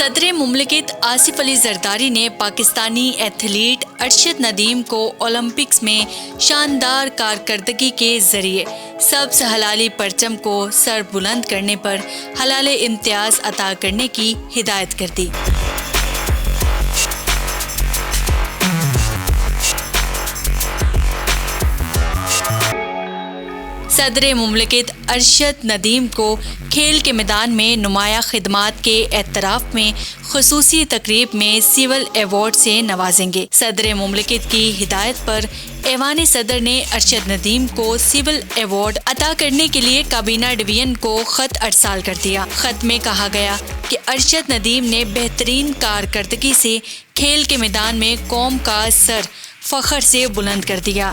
صدر مملکت آصف علی زرداری نے پاکستانی ایتھلیٹ ارشد ندیم کو اولمپکس میں شاندار کارکردگی کے ذریعے سبز ہلالی پرچم کو سر بلند کرنے پر ہلال امتیاز عطا کرنے کی ہدایت کر دی۔ صدر مملکت ارشد ندیم کو کھیل کے میدان میں نمایاں خدمات کے اعتراف میں خصوصی تقریب میں سول ایوارڈ سے نوازیں گے۔ صدر مملکت کی ہدایت پر ایوان صدر نے ارشد ندیم کو سول ایوارڈ عطا کرنے کے لیے کابینہ ڈویژن کو خط ارسال کر دیا۔ خط میں کہا گیا کہ ارشد ندیم نے بہترین کارکردگی سے کھیل کے میدان میں قوم کا سر فخر سے بلند کر دیا۔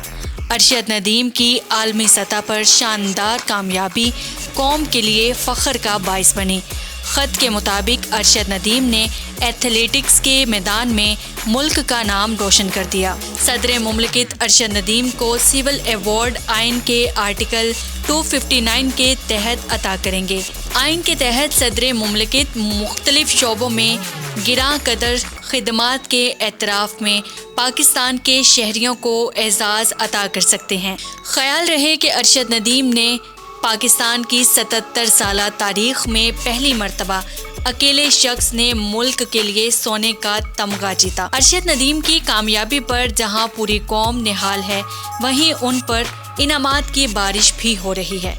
ارشد ندیم کی عالمی سطح پر شاندار کامیابی قوم کے لیے فخر کا باعث بنی۔ خط کے مطابق ارشد ندیم نے ایتھلیٹکس کے میدان میں ملک کا نام روشن کر دیا۔ صدر مملکت ارشد ندیم کو سول ایوارڈ آئین کے آرٹیکل 259 کے تحت عطا کریں گے۔ آئین کے تحت صدر مملکت مختلف شعبوں میں گراں قدر خدمات کے اعتراف میں پاکستان کے شہریوں کو اعزاز عطا کر سکتے ہیں۔ خیال رہے کہ ارشد ندیم نے پاکستان کی 77 سالہ تاریخ میں پہلی مرتبہ اکیلے شخص نے ملک کے لیے سونے کا تمغہ جیتا۔ ارشد ندیم کی کامیابی پر جہاں پوری قوم نہال ہے، وہیں ان پر انعامات کی بارش بھی ہو رہی ہے۔